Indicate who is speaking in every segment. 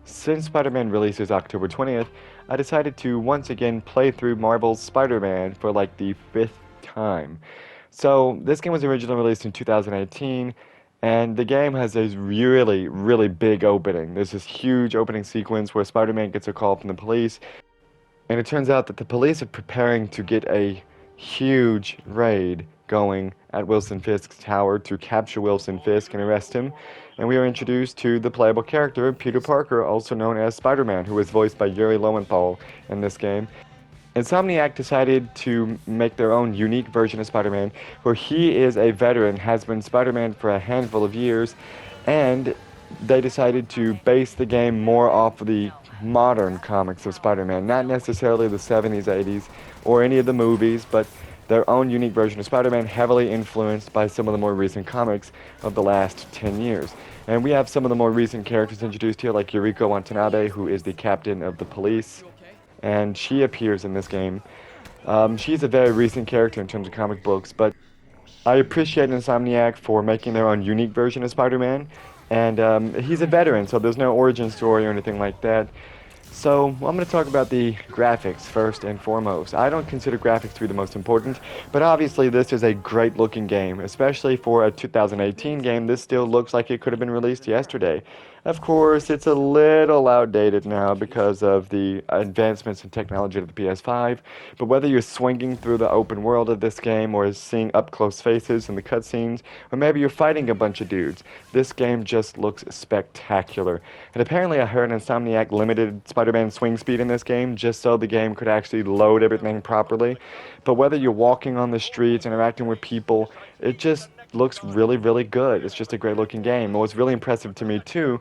Speaker 1: Since Spider-Man releases October 20th, I decided to once again play through Marvel's Spider-Man for like the fifth time. So, this game was originally released in 2018, and the game has a really, really big opening. There's this huge opening sequence where Spider-Man gets a call from the police, and it turns out that the police are preparing to get a huge raid going at Wilson Fisk's tower to capture Wilson Fisk and arrest him. And we are introduced to the playable character, Peter Parker, also known as Spider-Man, who is voiced by Yuri Lowenthal in this game. Insomniac decided to make their own unique version of Spider-Man, where he is a veteran, has been Spider-Man for a handful of years, and they decided to base the game more off of the modern comics of Spider-Man, not necessarily the 70s, 80s, or any of the movies, but their own unique version of Spider-Man, heavily influenced by some of the more recent comics of the last 10 years. And we have some of the more recent characters introduced here, like Yuriko Watanabe, who is the captain of the police, and she appears in this game. She's a very recent character in terms of comic books, but I appreciate Insomniac for making their own unique version of Spider-Man, and he's a veteran, so there's no origin story or anything like that. So, I'm going to talk about the graphics first and foremost. I don't consider graphics to be the most important, but obviously this is a great looking game, especially for a 2018 game. This still looks like it could have been released yesterday. Of course, it's a little outdated now because of the advancements in technology of the PS5, but whether you're swinging through the open world of this game or seeing up-close faces in the cutscenes, or maybe you're fighting a bunch of dudes, this game just looks spectacular. And apparently I heard Insomniac limited Spider-Man swing speed in this game just so the game could actually load everything properly. But whether you're walking on the streets, interacting with people, it just looks really, really good. It's just a great looking game. And what's really impressive to me too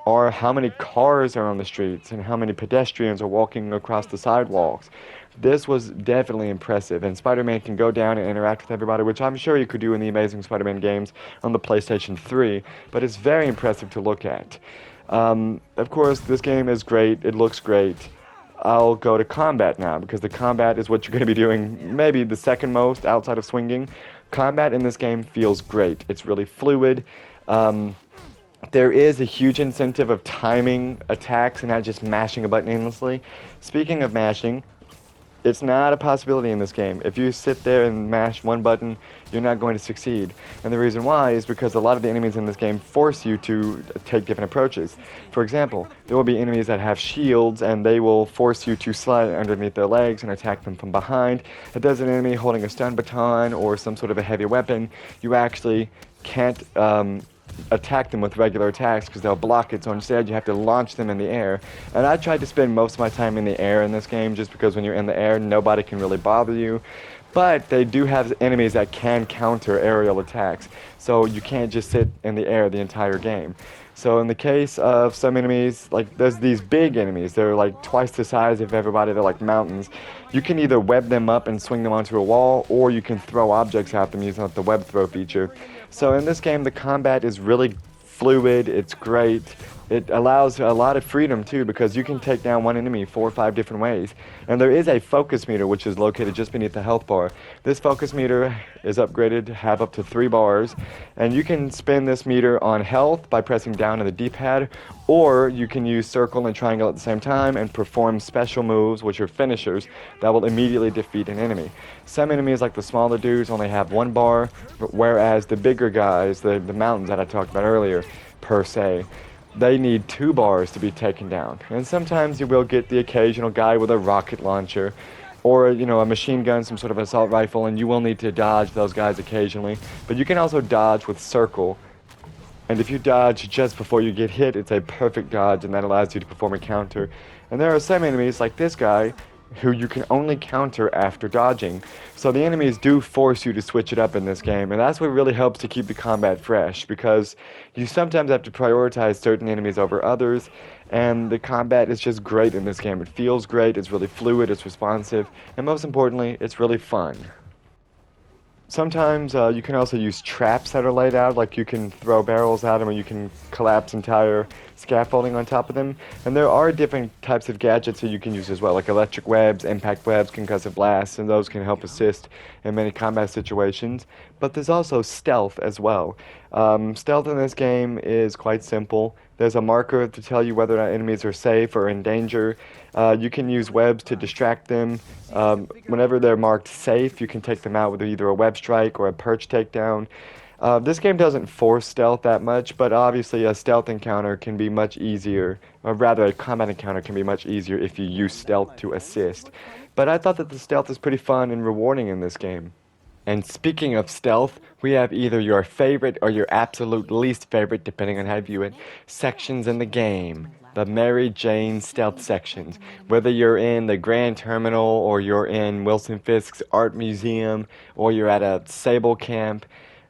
Speaker 1: are how many cars are on the streets and how many pedestrians are walking across the sidewalks. This was definitely impressive, and Spider-Man can go down and interact with everybody, which I'm sure you could do in the Amazing Spider-Man games on the PlayStation 3, but it's very impressive to look at. Of course, this game is great. It looks great. I'll go to combat now, because the combat is what you're going to be doing maybe the second most outside of swinging. Combat in this game feels great. It's really fluid. There is a huge incentive of timing attacks and not just mashing a button endlessly. Speaking of mashing, it's not a possibility in this game. If you sit there and mash one button, you're not going to succeed. And the reason why is because a lot of the enemies in this game force you to take different approaches. For example, there will be enemies that have shields and they will force you to slide underneath their legs and attack them from behind. If there's an enemy holding a stun baton or some sort of a heavy weapon, you actually can't attack them with regular attacks because they'll block it, so instead you have to launch them in the air. And I tried to spend most of my time in the air in this game just because when you're in the air nobody can really bother you, but they do have enemies that can counter aerial attacks, so you can't just sit in the air the entire game. So in the case of some enemies, like there's these big enemies, they're like twice the size of everybody, they're like mountains. You can either web them up and swing them onto a wall, or you can throw objects at them using the web throw feature. So in this game, the combat is really fluid, it's great. It allows a lot of freedom too, because you can take down one enemy 4 or 5 different ways. And there is a focus meter which is located just beneath the health bar. This focus meter is upgraded to have up to 3 bars, and you can spin this meter on health by pressing down on the D-pad, or you can use circle and triangle at the same time and perform special moves, which are finishers, that will immediately defeat an enemy. Some enemies, like the smaller dudes, only have 1 bar, whereas the bigger guys, the mountains that I talked about earlier, per se, they need 2 bars to be taken down. And sometimes you will get the occasional guy with a rocket launcher or, you know, a machine gun, some sort of assault rifle, and you will need to dodge those guys occasionally. But you can also dodge with circle. And if you dodge just before you get hit, it's a perfect dodge, and that allows you to perform a counter. And there are some enemies, like this guy, who you can only counter after dodging. So the enemies do force you to switch it up in this game, and that's what really helps to keep the combat fresh, because you sometimes have to prioritize certain enemies over others, and the combat is just great in this game. It feels great, it's really fluid, it's responsive, and most importantly, it's really fun. Sometimes you can also use traps that are laid out, like you can throw barrels at them, or you can collapse entire scaffolding on top of them. And there are different types of gadgets that you can use as well, like electric webs, impact webs, concussive blasts, and those can help assist in many combat situations. But there's also stealth as well. Stealth in this game is quite simple. There's a marker to tell you whether or not enemies are safe or in danger. You can use webs to distract them. Whenever they're marked safe, you can take them out with either a web strike or a perch takedown. This game doesn't force stealth that much, but obviously a stealth encounter can be much easier, or rather a combat encounter can be much easier if you use stealth to assist. But I thought that the stealth is pretty fun and rewarding in this game. And speaking of stealth, we have either your favorite or your absolute least favorite, depending on how you view it, sections in the game. The Mary Jane stealth sections. Whether you're in the Grand Terminal, or you're in Wilson Fisk's Art Museum, or you're at a Sable camp,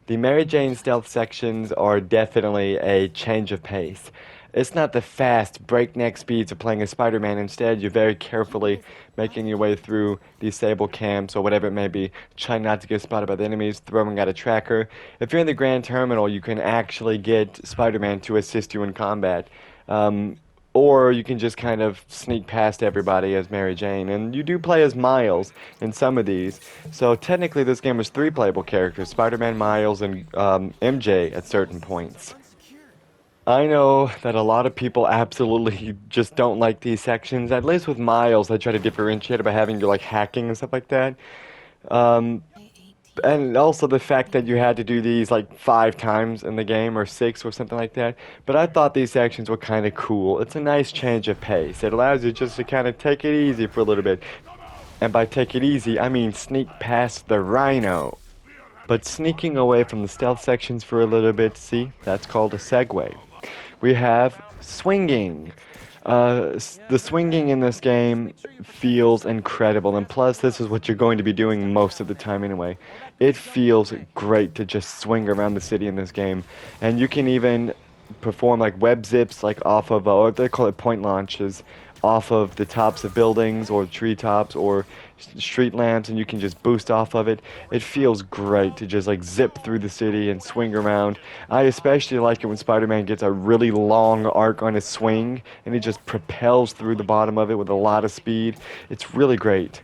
Speaker 1: the Mary Jane stealth sections are definitely a change of pace. It's not the fast, breakneck speeds of playing as Spider-Man. Instead, you're very carefully making your way through these Sable camps or whatever it may be, trying not to get spotted by the enemies, throwing out a tracker. If you're in the Grand Terminal, you can actually get Spider-Man to assist you in combat. Or you can just kind of sneak past everybody as Mary Jane. And you do play as Miles in some of these. So technically this game has 3 playable characters, Spider-Man, Miles, and MJ at certain points. I know that a lot of people absolutely just don't like these sections. At least with Miles, I try to differentiate it by having you like hacking and stuff like that. Um, and also the fact that you had to do these like 5 times in the game or 6 or something like that. But I thought these sections were kind of cool. It's a nice change of pace. It allows you just to kind of take it easy for a little bit. And by take it easy, I mean sneak past the Rhino. But sneaking away from the stealth sections for a little bit, see, that's called a segue. We have swinging. The swinging in this game feels incredible, and plus this is what you're going to be doing most of the time anyway. It feels great to just swing around the city in this game, and you can even perform like web zips like off of, or they call it point launches, off of the tops of buildings or treetops or street lamps, and you can just boost off of it. It feels great to just like zip through the city and swing around. I especially like it when Spider-Man gets a really long arc on his swing and he just propels through the bottom of it with a lot of speed. It's really great.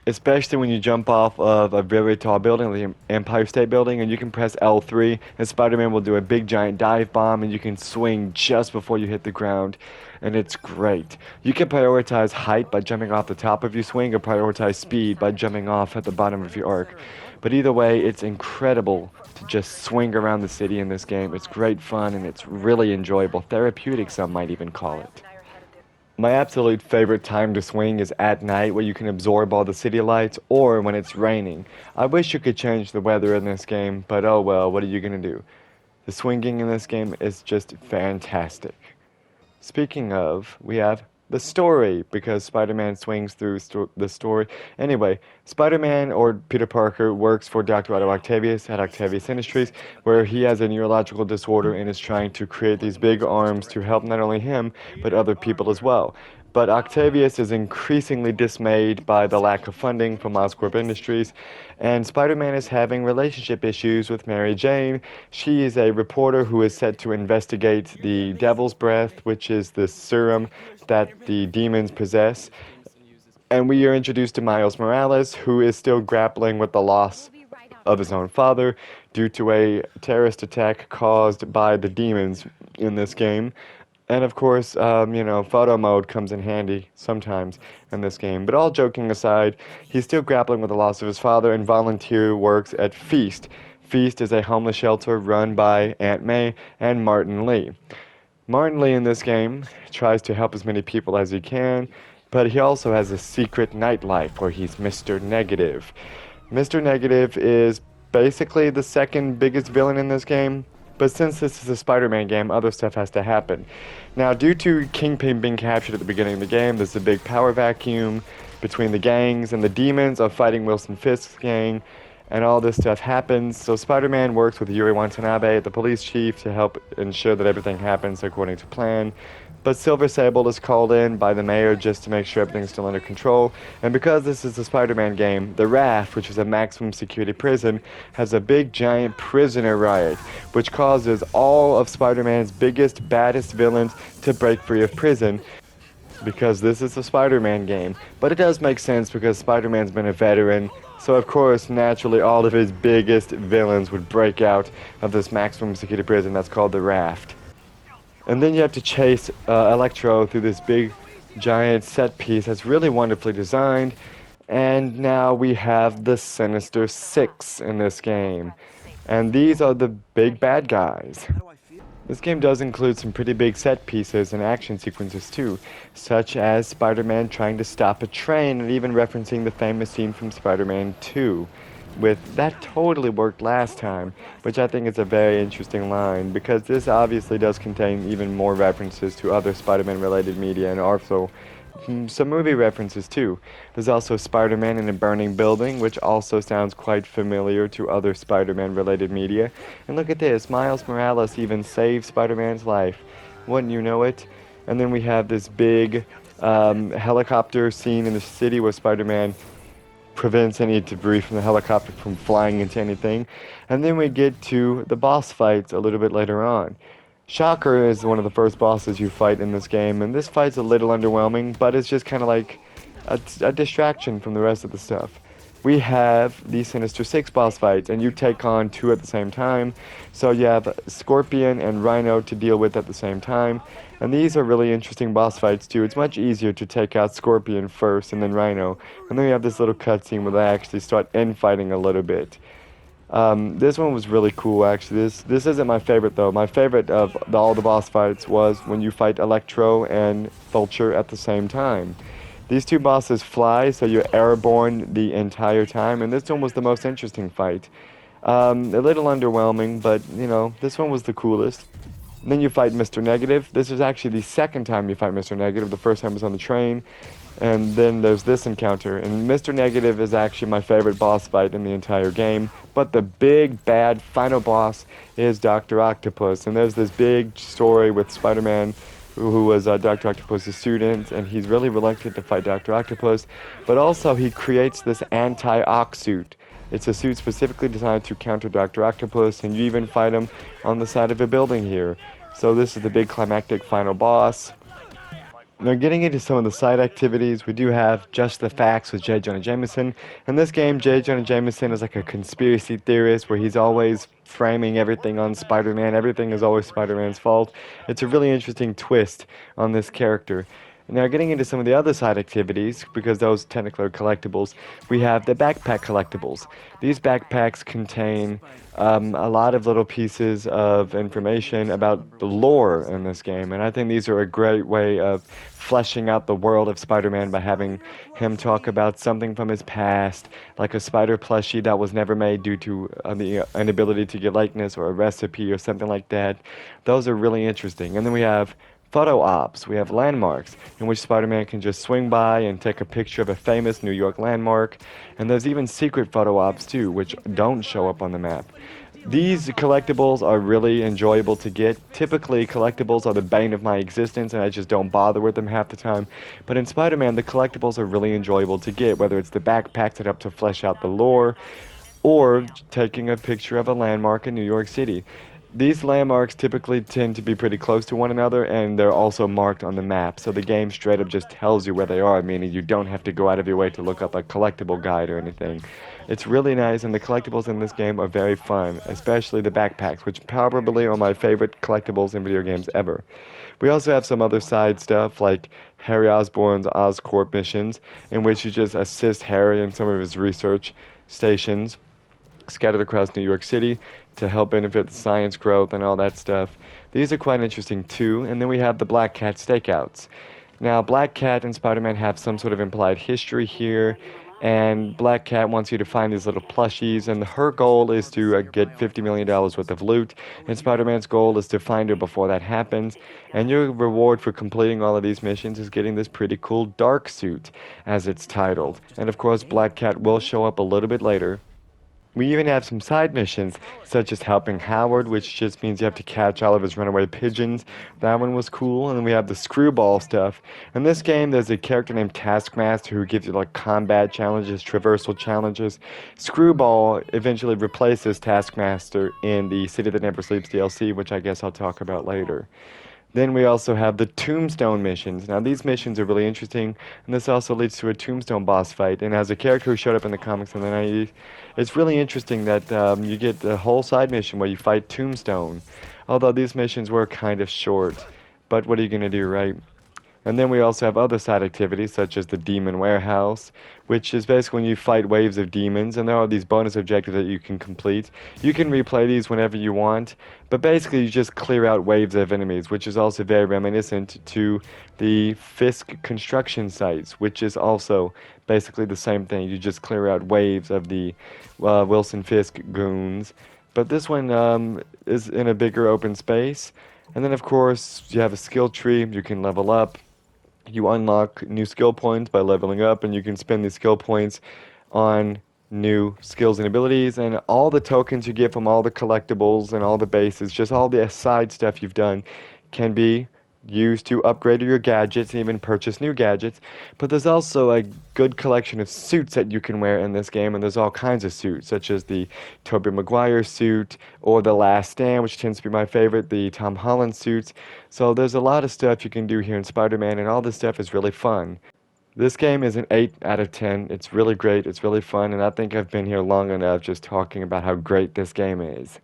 Speaker 1: Especially when you jump off of a very tall building, like the Empire State Building, and you can press L3, and Spider-Man will do a big giant dive bomb, and you can swing just before you hit the ground, and it's great. You can prioritize height by jumping off the top of your swing, or prioritize speed by jumping off at the bottom of your arc. But either way, it's incredible to just swing around the city in this game. It's great fun, and it's really enjoyable. Therapeutic, some might even call it. My absolute favorite time to swing is at night, where you can absorb all the city lights, or when it's raining. I wish you could change the weather in this game, but oh well, what are you gonna do? The swinging in this game is just fantastic. Speaking of, we have the story, because Spider-Man swings through the story. Anyway, Spider-Man, or Peter Parker, works for Dr. Otto Octavius at Octavius Industries, where he has a neurological disorder and is trying to create these big arms to help not only him, but other people as well. But Octavius is increasingly dismayed by the lack of funding from Oscorp Industries, and Spider-Man is having relationship issues with Mary Jane. She is a reporter who is set to investigate the Devil's Breath, which is the serum that the demons possess. And we are introduced to Miles Morales, who is still grappling with the loss of his own father due to a terrorist attack caused by the demons in this game. And of course, photo mode comes in handy sometimes in this game. But all joking aside, he's still grappling with the loss of his father and volunteer works at Feast. Feast is a homeless shelter run by Aunt May and Martin Lee. Martin Lee in this game tries to help as many people as he can, but he also has a secret nightlife where he's Mr. Negative. Mr. Negative is basically the second biggest villain in this game. But since this is a Spider-Man game, other stuff has to happen. Now, due to Kingpin being captured at the beginning of the game, there's a big power vacuum between the gangs, and the demons are fighting Wilson Fisk's gang. and all this stuff happens. So Spider-Man works with Yuri Watanabe, the police chief, to help ensure that everything happens according to plan. But Silver Sable is called in by the mayor just to make sure everything's still under control. And because this is a Spider-Man game, the Raft, which is a maximum security prison, has a big giant prisoner riot, which causes all of Spider-Man's biggest, baddest villains to break free of prison, because this is a Spider-Man game. But it does make sense because Spider-Man's been a veteran, so of course, naturally, all of his biggest villains would break out of this maximum security prison that's called the Raft. And then you have to chase Electro through this big, giant set piece that's really wonderfully designed. And now we have the Sinister Six in this game. And these are the big bad guys. This game does include some pretty big set pieces and action sequences too, such as Spider-Man trying to stop a train and even referencing the famous scene from Spider-Man 2. With that totally worked last time, which I think is a very interesting line, because this obviously does contain even more references to other Spider-Man related media and also some movie references too. There's also Spider-Man in a burning building, which also sounds quite familiar to other Spider-Man related media. And look at this, Miles Morales even saved Spider-Man's life. Wouldn't you know it? And then we have this big helicopter scene in the city where Spider-Man prevents any debris from the helicopter from flying into anything. And then we get to the boss fights a little bit later on. Shocker is one of the first bosses you fight in this game, and this fight's a little underwhelming, but it's just kind of like a distraction from the rest of the stuff. We have the Sinister Six boss fights, and you take on two at the same time. So you have Scorpion and Rhino to deal with at the same time. And these are really interesting boss fights too. It's much easier to take out Scorpion first and then Rhino. And then we have this little cutscene where they actually start infighting a little bit. This one was really cool actually. This isn't my favorite though. My favorite of all the boss fights was when you fight Electro and Vulture at the same time. These two bosses fly, so you're airborne the entire time, and this one was the most interesting fight. A little underwhelming, but, you know, this one was the coolest. And then you fight Mr. Negative. This is actually the second time you fight Mr. Negative. The first time was on the train, and then there's this encounter. And Mr. Negative is actually my favorite boss fight in the entire game, but the big, bad final boss is Dr. Octopus. And there's this big story with Spider-Man, who was Dr. Octopus' student, and he's really reluctant to fight Dr. Octopus, but also he creates this anti-Ock suit. It's a suit specifically designed to counter Dr. Octopus, and you even fight him on the side of a building here. So this is the big climactic final boss. Now getting into some of the side activities, we do have Just the Facts with J. Jonah Jameson. In this game, J. Jonah Jameson is like a conspiracy theorist where he's always framing everything on Spider-Man. Everything is always Spider-Man's fault. It's a really interesting twist on this character. Now getting into some of the other side activities, because those technically are collectibles, we have the backpack collectibles. These backpacks contain a lot of little pieces of information about the lore in this game, and I think these are a great way of fleshing out the world of Spider-Man by having him talk about something from his past, like a spider plushie that was never made due to the inability to get likeness, or a recipe or something like that. Those are really interesting. And then we have photo ops. We have landmarks in which Spider-Man can just swing by and take a picture of a famous New York landmark. And there's even secret photo ops too, which don't show up on the map. These collectibles are really enjoyable to get. Typically, collectibles are the bane of my existence, and I just don't bother with them half the time. But in Spider-Man, the collectibles are really enjoyable to get, whether it's the backpacks that help to flesh out the lore, or taking a picture of a landmark in New York City. These landmarks typically tend to be pretty close to one another, and they're also marked on the map, so the game straight up just tells you where they are, meaning you don't have to go out of your way to look up a collectible guide or anything. It's really nice, and the collectibles in this game are very fun, especially the backpacks, which probably are my favorite collectibles in video games ever. We also have some other side stuff, like Harry Osborn's Oscorp missions, in which you just assist Harry in some of his research stations scattered across New York City to help benefit the science growth and all that stuff. These are quite interesting too. And then we have the Black Cat stakeouts. Now, Black Cat and Spider-Man have some sort of implied history here, and Black Cat wants you to find these little plushies, and her goal is to get $50 million worth of loot, and Spider-Man's goal is to find her before that happens, and your reward for completing all of these missions is getting this pretty cool dark suit, as it's titled. And of course, Black Cat will show up a little bit later. We even have some side missions, such as helping Howard, which just means you have to catch all of his runaway pigeons. That one was cool. And then we have the screwball stuff. In this game, there's a character named Taskmaster who gives you like combat challenges, traversal challenges. Screwball eventually replaces Taskmaster in the City That Never Sleeps DLC, which I guess I'll talk about later. Then we also have the Tombstone missions. Now, these missions are really interesting, and this also leads to a Tombstone boss fight. And as a character who showed up in the comics in the 90s, it's really interesting that you get a whole side mission where you fight Tombstone. Although these missions were kind of short. But what are you going to do, right? And then we also have other side activities such as the Demon Warehouse, which is basically when you fight waves of demons, and there are these bonus objectives that you can complete. You can replay these whenever you want, but basically you just clear out waves of enemies, which is also very reminiscent to the Fisk construction sites, which is also basically the same thing. You just clear out waves of the Wilson Fisk goons. But this one is in a bigger open space. And then, of course, you have a skill tree. You can level up. You unlock new skill points by leveling up, and you can spend these skill points on new skills and abilities. And all the tokens you get from all the collectibles and all the bases, just all the side stuff you've done, can be used to upgrade your gadgets and even purchase new gadgets. But there's also a good collection of suits that you can wear in this game, and there's all kinds of suits, such as the Tobey Maguire suit or the Last Stand, which tends to be my favorite, the Tom Holland suits. So there's a lot of stuff you can do here in Spider-Man, and all this stuff is really fun. This game is an 8 out of 10. It's really great, it's really fun, and I think I've been here long enough just talking about how great this game is.